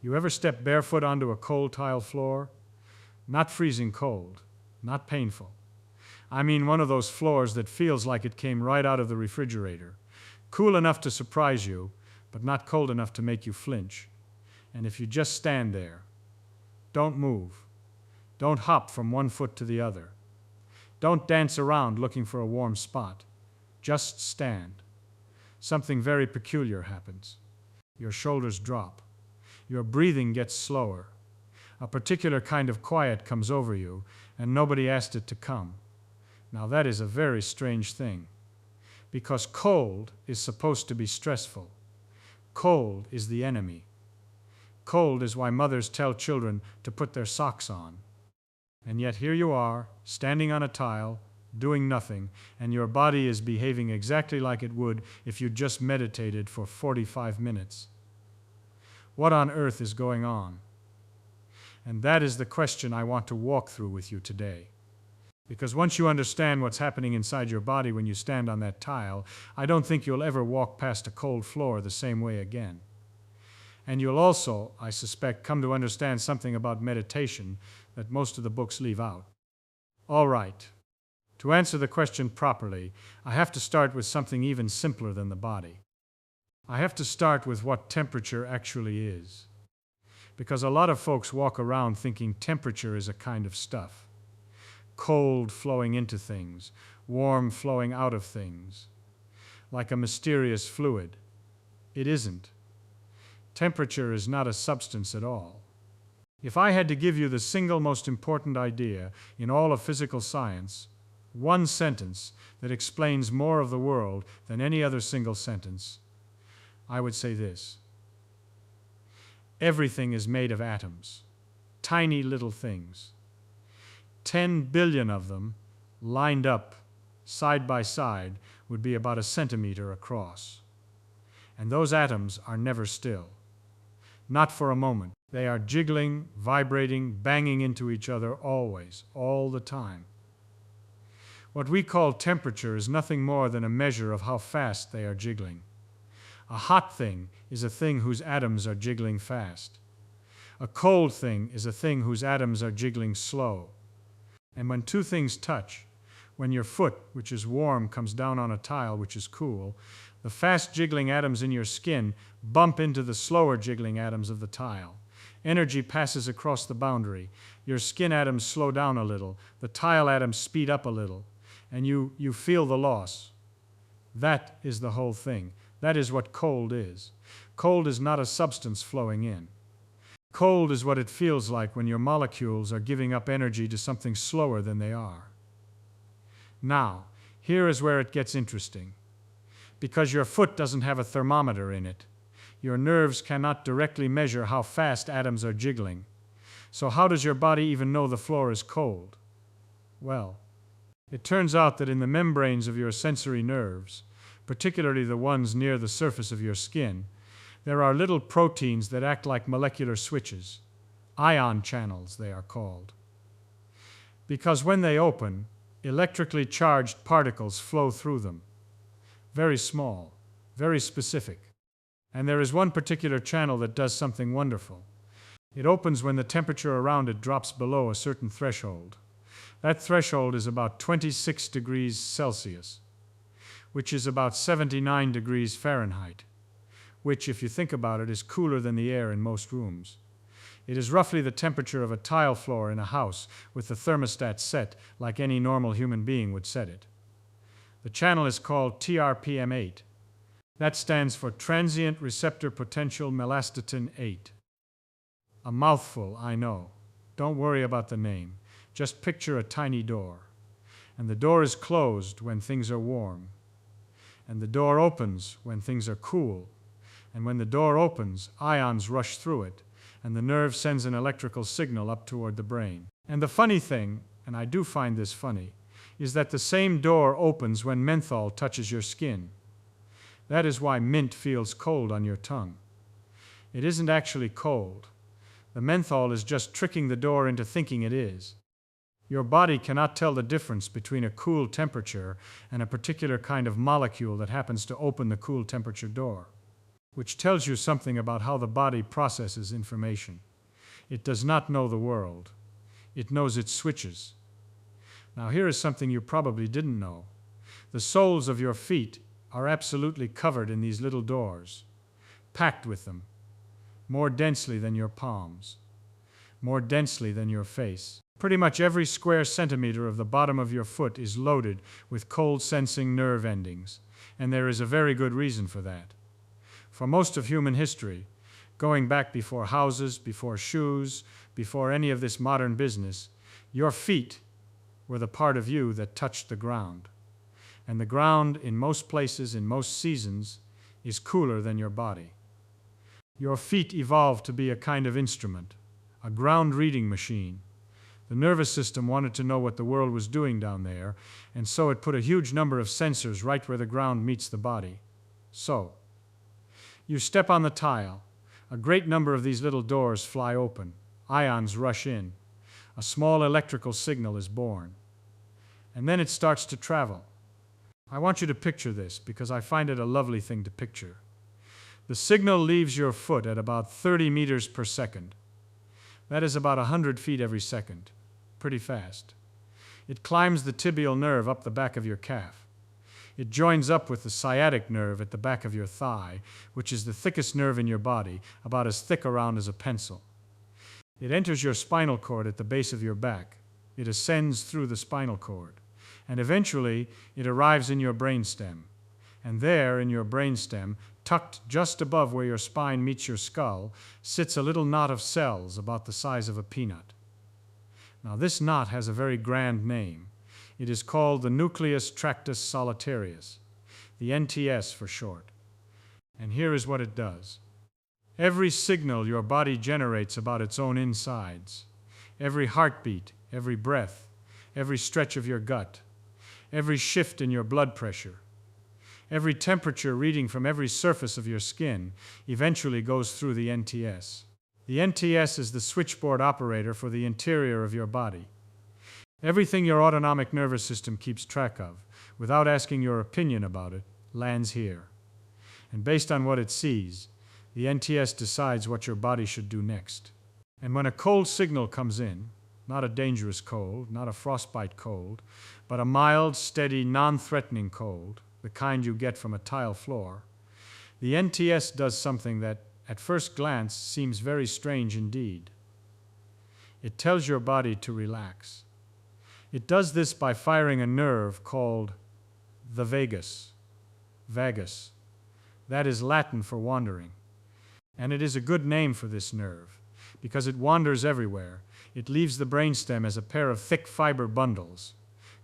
You ever step barefoot onto a cold tile floor? Not freezing cold, not painful. I mean one of those floors that feels like it came right out of the refrigerator. Cool enough to surprise you, but not cold enough to make you flinch. And if you just stand there, don't move. Don't hop from one foot to the other. Don't dance around looking for a warm spot. Just stand. Something very peculiar happens. Your shoulders drop. Your breathing gets slower. A particular kind of quiet comes over you, and nobody asked it to come. Now that is a very strange thing, because cold is supposed to be stressful. Cold is the enemy. Cold is why mothers tell children to put their socks on. And yet here you are, standing on a tile, doing nothing, and your body is behaving exactly like it would if you just meditated for 45 minutes. What on earth is going on? And that is the question I want to walk through with you today. Because once you understand what's happening inside your body when you stand on that tile, I don't think you'll ever walk past a cold floor the same way again. And you'll also, I suspect, come to understand something about meditation that most of the books leave out. All right. To answer the question properly, I have to start with something even simpler than the body. I have to start with what temperature actually is. Because a lot of folks walk around thinking temperature is a kind of stuff. Cold flowing into things, warm flowing out of things, like a mysterious fluid. It isn't. Temperature is not a substance at all. If I had to give you the single most important idea in all of physical science, one sentence that explains more of the world than any other single sentence, I would say this. Everything is made of atoms, tiny little things. 10 billion of them, lined up, side by side, would be about a centimeter across. And those atoms are never still. Not for a moment. They are jiggling, vibrating, banging into each other always, all the time. What we call temperature is nothing more than a measure of how fast they are jiggling. A hot thing is a thing whose atoms are jiggling fast. A cold thing is a thing whose atoms are jiggling slow. And when two things touch, when your foot, which is warm, comes down on a tile, which is cool, the fast jiggling atoms in your skin bump into the slower jiggling atoms of the tile. Energy passes across the boundary. Your skin atoms slow down a little. The tile atoms speed up a little. And you feel the loss. That is the whole thing. That is what cold is. Cold is not a substance flowing in. Cold is what it feels like when your molecules are giving up energy to something slower than they are. Now, here is where it gets interesting. Because your foot doesn't have a thermometer in it, your nerves cannot directly measure how fast atoms are jiggling. So how does your body even know the floor is cold? Well, it turns out that in the membranes of your sensory nerves, particularly the ones near the surface of your skin, there are little proteins that act like molecular switches. Ion channels, they are called. Because when they open, electrically charged particles flow through them. Very small, very specific. And there is one particular channel that does something wonderful. It opens when the temperature around it drops below a certain threshold. That threshold is about 26 degrees Celsius, which is about 79 degrees Fahrenheit, which, if you think about it, is cooler than the air in most rooms. It is roughly the temperature of a tile floor in a house with the thermostat set like any normal human being would set it. The channel is called TRPM8. That stands for Transient Receptor Potential Melastatin 8. A mouthful, I know. Don't worry about the name. Just picture a tiny door. And the door is closed when things are warm. And the door opens when things are cool. And when the door opens, ions rush through it, and the nerve sends an electrical signal up toward the brain. And the funny thing, and I do find this funny, is that the same door opens when menthol touches your skin. That is why mint feels cold on your tongue. It isn't actually cold. The menthol is just tricking the door into thinking it is. Your body cannot tell the difference between a cool temperature and a particular kind of molecule that happens to open the cool temperature door. which tells you something about how the body processes information. It does not know the world. It knows its switches. Now here is something you probably didn't know. The soles of your feet are absolutely covered in these little doors, packed with them, more densely than your palms, more densely than your face. Pretty much every square centimeter of the bottom of your foot is loaded with cold-sensing nerve endings, and there is a very good reason for that. For most of human history, going back before houses, before shoes, before any of this modern business, your feet were the part of you that touched the ground. And the ground, in most places, in most seasons, is cooler than your body. Your feet evolved to be a kind of instrument, a ground reading machine. The nervous system wanted to know what the world was doing down there, and so it put a huge number of sensors right where the ground meets the body. So, you step on the tile. A great number of these little doors fly open. Ions rush in. A small electrical signal is born. And then it starts to travel. I want you to picture this because I find it a lovely thing to picture. The signal leaves your foot at about 30 meters per second. That is about 100 feet every second. Pretty fast. It climbs the tibial nerve up the back of your calf. It joins up with the sciatic nerve at the back of your thigh, which is the thickest nerve in your body, about as thick around as a pencil. It enters your spinal cord at the base of your back. It ascends through the spinal cord. And eventually, it arrives in your brainstem. And there, in your brainstem, tucked just above where your spine meets your skull, sits a little knot of cells about the size of a peanut. Now, this knot has a very grand name. It is called the nucleus tractus solitarius, the NTS for short. And here is what it does. Every signal your body generates about its own insides, every heartbeat, every breath, every stretch of your gut, every shift in your blood pressure, every temperature reading from every surface of your skin eventually goes through the NTS. The NTS is the switchboard operator for the interior of your body. Everything your autonomic nervous system keeps track of, without asking your opinion about it, lands here. And based on what it sees, the NTS decides what your body should do next. And when a cold signal comes in, not a dangerous cold, not a frostbite cold, but a mild, steady, non-threatening cold, the kind you get from a tile floor, the NTS does something that, at first glance, seems very strange indeed. It tells your body to relax. It does this by firing a nerve called the vagus. Vagus. That is Latin for wandering. And it is a good name for this nerve, because it wanders everywhere. It leaves the brainstem as a pair of thick fiber bundles,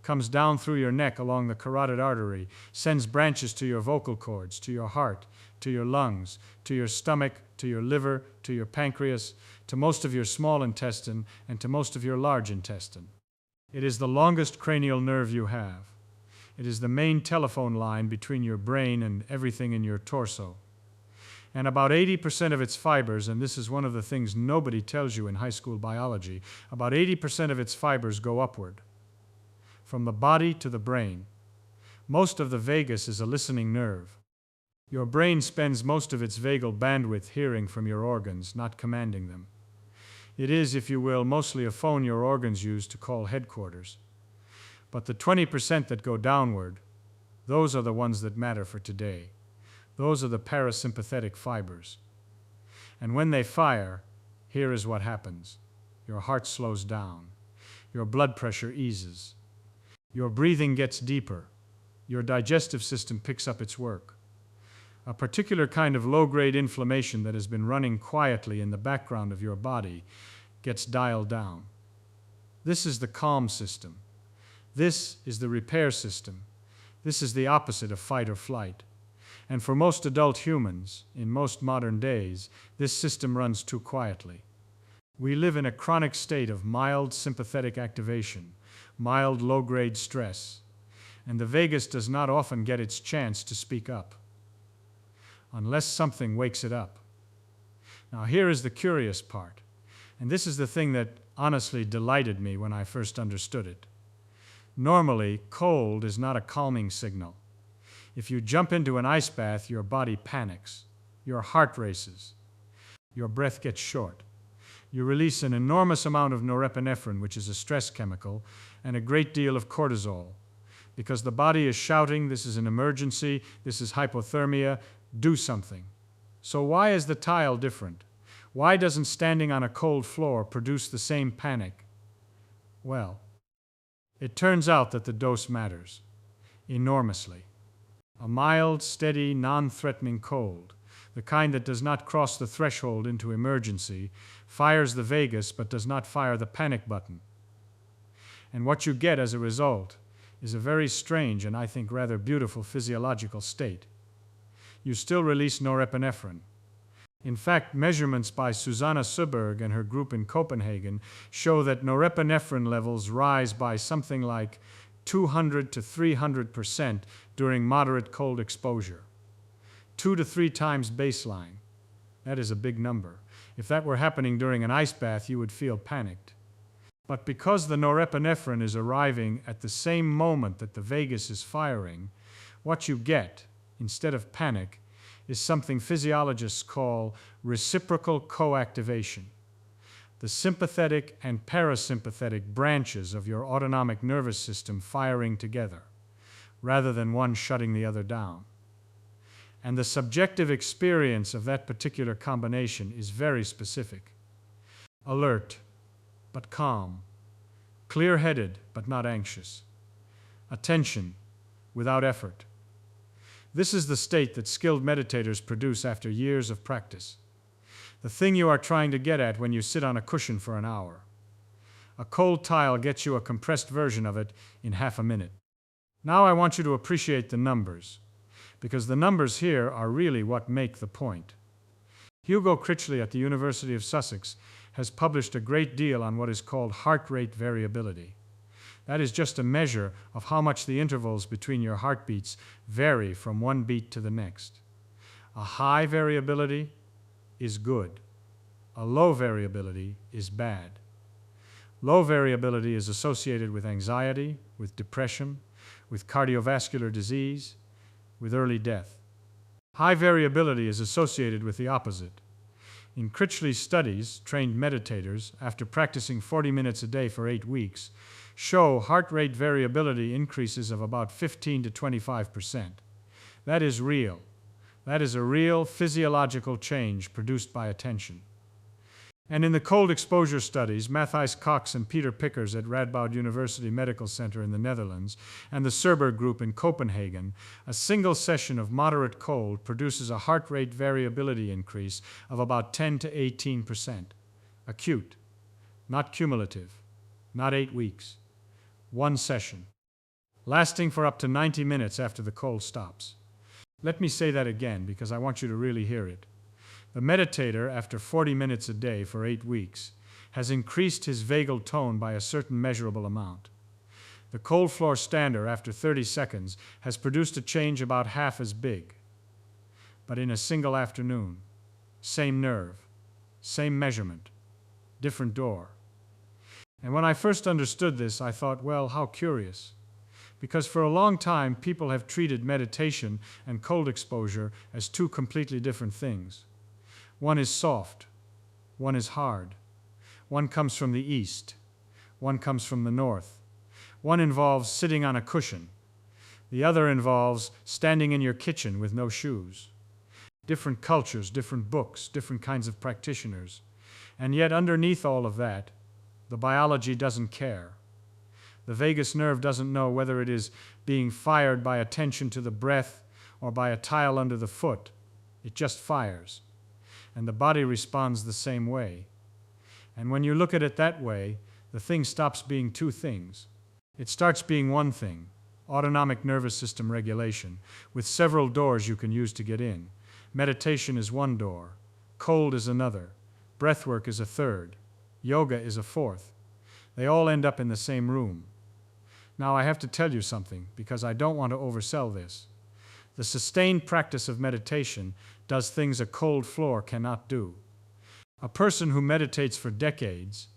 comes down through your neck along the carotid artery, sends branches to your vocal cords, to your heart, to your lungs, to your stomach, to your liver, to your pancreas, to most of your small intestine, and to most of your large intestine. It is the longest cranial nerve you have. It is the main telephone line between your brain and everything in your torso. And about 80% of its fibers, and this is one of the things nobody tells you in high school biology, about 80% of its fibers go upward, from the body to the brain. Most of the vagus is a listening nerve. Your brain spends most of its vagal bandwidth hearing from your organs, not commanding them. It is, if you will, mostly a phone your organs use to call headquarters. But the 20% that go downward, those are the ones that matter for today. Those are the parasympathetic fibers. And when they fire, here is what happens. Your heart slows down. Your blood pressure eases. Your breathing gets deeper. Your digestive system picks up its work. A particular kind of low-grade inflammation that has been running quietly in the background of your body gets dialed down. This is the calm system. This is the repair system. This is the opposite of fight or flight. And for most adult humans, in most modern days, this system runs too quietly. We live in a chronic state of mild sympathetic activation, mild low-grade stress, and the vagus does not often get its chance to speak up, unless something wakes it up. Now here is the curious part, and this is the thing that honestly delighted me when I first understood it. Normally, cold is not a calming signal. If you jump into an ice bath, your body panics. Your heart races. Your breath gets short. You release an enormous amount of norepinephrine, which is a stress chemical, and a great deal of cortisol. Because the body is shouting, this is an emergency, this is hypothermia, do something. So why is the tile different? Why doesn't standing on a cold floor produce the same panic? Well, it turns out that the dose matters enormously. A mild, steady, non-threatening cold, the kind that does not cross the threshold into emergency, fires the vagus but does not fire the panic button. And what you get as a result is a very strange and I think rather beautiful physiological state. You still release norepinephrine. In fact, measurements by Susanne Søberg and her group in Copenhagen show that norepinephrine levels rise by something like 200 to 300% during moderate cold exposure. 2 to 3 times baseline. That is a big number. If that were happening during an ice bath, you would feel panicked. But because the norepinephrine is arriving at the same moment that the vagus is firing, what you get, instead of panic, is something physiologists call reciprocal coactivation. The sympathetic and parasympathetic branches of your autonomic nervous system firing together, rather than one shutting the other down. And the subjective experience of that particular combination is very specific. Alert, but calm. Clear-headed, but not anxious. Attention, without effort. This is the state that skilled meditators produce after years of practice. The thing you are trying to get at when you sit on a cushion for an hour. A cold tile gets you a compressed version of it in half a minute. Now I want you to appreciate the numbers, because the numbers here are really what make the point. Hugo Critchley at the University of Sussex has published a great deal on what is called heart rate variability. That is just a measure of how much the intervals between your heartbeats vary from one beat to the next. A high variability is good. A low variability is bad. Low variability is associated with anxiety, with depression, with cardiovascular disease, with early death. High variability is associated with the opposite. In Critchley's studies, trained meditators, after practicing 40 minutes a day for 8 weeks, show heart rate variability increases of about 15 to 25%. That is real. That is a real physiological change produced by attention. And in the cold exposure studies, Matthijs Cox and Peter Pickers at Radboud University Medical Center in the Netherlands and the Søberg group in Copenhagen, a single session of moderate cold produces a heart rate variability increase of about 10 to 18%. Acute, not cumulative, not 8 weeks. One session, lasting for up to 90 minutes after the cold stops. Let me say that again because I want you to really hear it. The meditator, after 40 minutes a day for 8 weeks, has increased his vagal tone by a certain measurable amount. The cold floor stander, after 30 seconds, has produced a change about half as big. But in a single afternoon, same nerve, same measurement, different door. And when I first understood this, I thought, well, how curious. Because for a long time, people have treated meditation and cold exposure as two completely different things. One is soft, one is hard. One comes from the east, one comes from the north. One involves sitting on a cushion. The other involves standing in your kitchen with no shoes. Different cultures, different books, different kinds of practitioners. And yet underneath all of that, the biology doesn't care. The vagus nerve doesn't know whether it is being fired by attention to the breath or by a tile under the foot. It just fires. And the body responds the same way. And when you look at it that way, the thing stops being two things. It starts being one thing, autonomic nervous system regulation, with several doors you can use to get in. Meditation is one door, cold is another, breathwork is a third, yoga is a fourth. They all end up in the same room. Now I have to tell you something, because I don't want to oversell this. The sustained practice of meditation does things a cold floor cannot do. A person who meditates for decades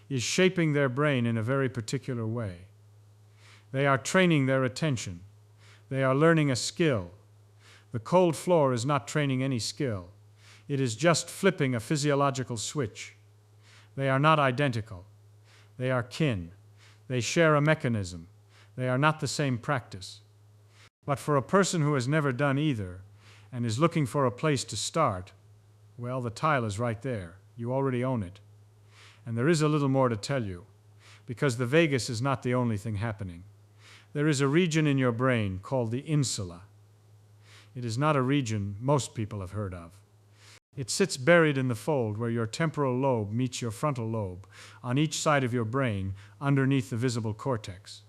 is shaping their brain in a very particular way. They are training their attention. They are learning a skill. The cold floor is not training any skill. It is just flipping a physiological switch. They are not identical. They are kin. They share a mechanism. They are not the same practice. But for a person who has never done either and is looking for a place to start, well, the tile is right there. You already own it. And there is a little more to tell you, because the vagus is not the only thing happening. There is a region in your brain called the insula. It is not a region most people have heard of. It sits buried in the fold where your temporal lobe meets your frontal lobe, on each side of your brain, underneath the visible cortex.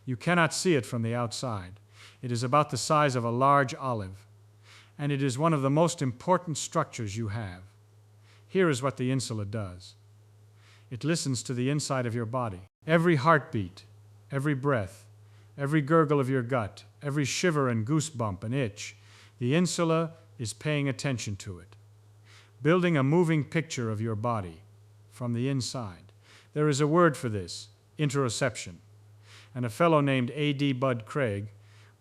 You cannot see it from the outside. It is about the size of a large olive, and it is one of the most important structures you have. Here is what the insula does. It listens to the inside of your body. Every heartbeat, every breath, every gurgle of your gut, every shiver and goosebump and itch, the insula is paying attention to it, building a moving picture of your body from the inside. There is a word for this, interoception, and a fellow named A.D. Bud Craig,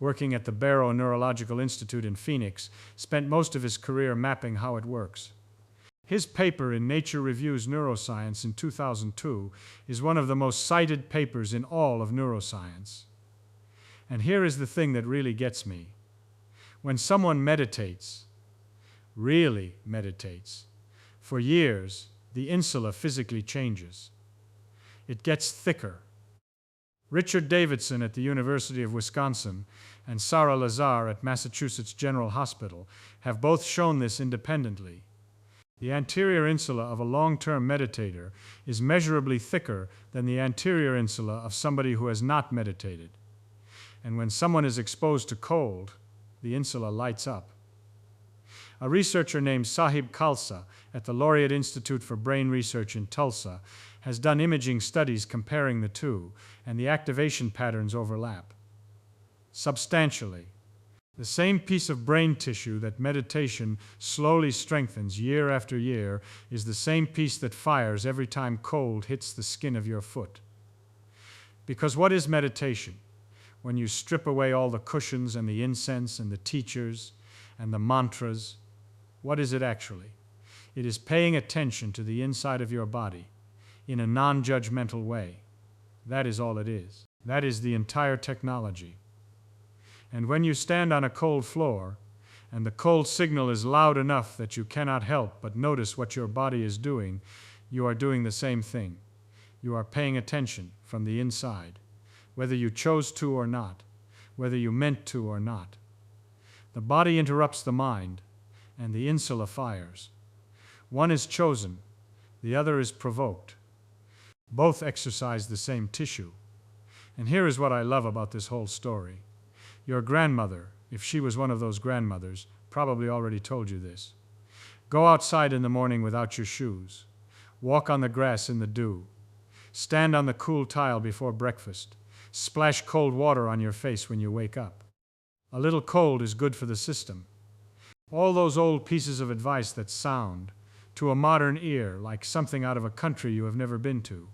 working at the Barrow Neurological Institute in Phoenix, spent most of his career mapping how it works. His paper in Nature Reviews Neuroscience in 2002 is one of the most cited papers in all of neuroscience. And here is the thing that really gets me. When someone meditates, really meditates, for years, the insula physically changes. It gets thicker. Richard Davidson at the University of Wisconsin and Sarah Lazar at Massachusetts General Hospital have both shown this independently. The anterior insula of a long-term meditator is measurably thicker than the anterior insula of somebody who has not meditated. And when someone is exposed to cold, the insula lights up. A researcher named Sahib Khalsa at the Laureate Institute for Brain Research in Tulsa has done imaging studies comparing the two, and the activation patterns overlap substantially. The same piece of brain tissue that meditation slowly strengthens year after year is the same piece that fires every time cold hits the skin of your foot. Because what is meditation? When you strip away all the cushions and the incense and the teachers and the mantras, what is it actually? It is paying attention to the inside of your body in a non-judgmental way. That is all it is. That is the entire technology. And when you stand on a cold floor, and the cold signal is loud enough that you cannot help but notice what your body is doing, you are doing the same thing. You are paying attention from the inside, whether you chose to or not, whether you meant to or not. The body interrupts the mind, and the insula fires. One is chosen, the other is provoked. Both exercise the same tissue. And here is what I love about this whole story. Your grandmother, if she was one of those grandmothers, probably already told you this. Go outside in the morning without your shoes. Walk on the grass in the dew. Stand on the cool tile before breakfast. Splash cold water on your face when you wake up. A little cold is good for the system. All those old pieces of advice that sound, to a modern ear, like something out of a country you have never been to.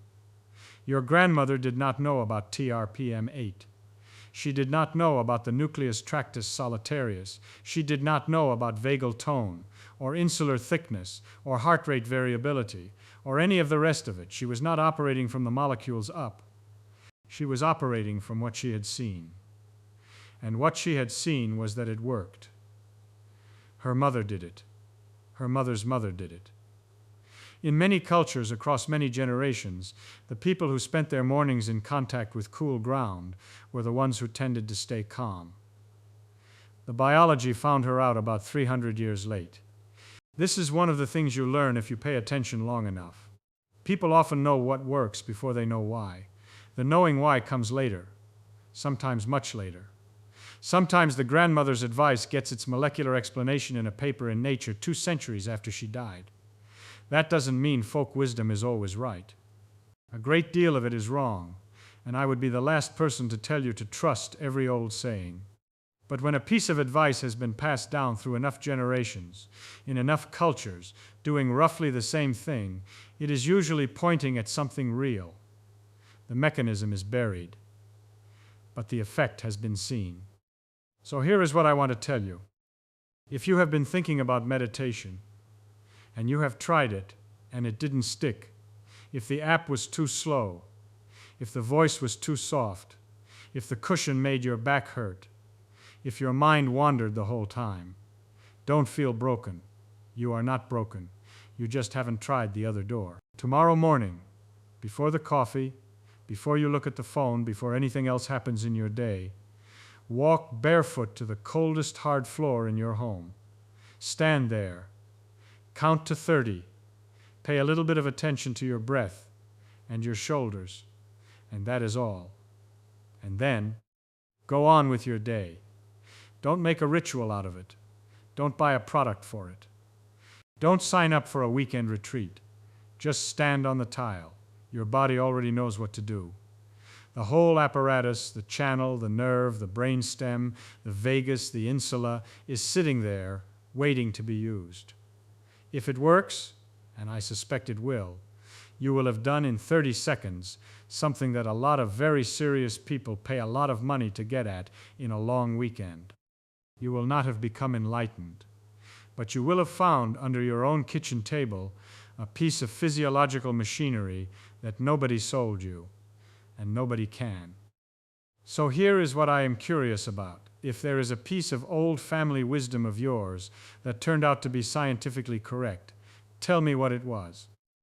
Your grandmother did not know about TRPM8. She did not know about the nucleus tractus solitarius. She did not know about vagal tone, or insular thickness, or heart rate variability, or any of the rest of it. She was not operating from the molecules up. She was operating from what she had seen. And what she had seen was that it worked. Her mother did it. Her mother's mother did it. In many cultures across many generations, the people who spent their mornings in contact with cool ground were the ones who tended to stay calm. The biology found her out about 300 years late. This is one of the things you learn if you pay attention long enough. People often know what works before they know why. The knowing why comes later, sometimes much later. Sometimes the grandmother's advice gets its molecular explanation in a paper in Nature 2 centuries after she died. That doesn't mean folk wisdom is always right. A great deal of it is wrong, and I would be the last person to tell you to trust every old saying. But when a piece of advice has been passed down through enough generations, in enough cultures, doing roughly the same thing, it is usually pointing at something real. The mechanism is buried, but the effect has been seen. So here is what I want to tell you. If you have been thinking about meditation, and you have tried it and it didn't stick, if the app was too slow, if the voice was too soft, if the cushion made your back hurt, if your mind wandered the whole time, don't feel broken. You are not broken. You just haven't tried the other door. Tomorrow morning, before the coffee, before you look at the phone, before anything else happens in your day, walk barefoot to the coldest hard floor in your home. Stand there. Count to 30. Pay a little bit of attention to your breath and your shoulders, and that is all. And then, go on with your day. Don't make a ritual out of it. Don't buy a product for it. Don't sign up for a weekend retreat. Just stand on the tile. Your body already knows what to do. The whole apparatus, the channel, the nerve, the brainstem, the vagus, the insula, is sitting there waiting to be used. If it works, and I suspect it will, you will have done in 30 seconds something that a lot of very serious people pay a lot of money to get at in a long weekend. You will not have become enlightened, but you will have found under your own kitchen table a piece of physiological machinery that nobody sold you, and nobody can. So here is what I am curious about. If there is a piece of old family wisdom of yours that turned out to be scientifically correct, tell me what it was.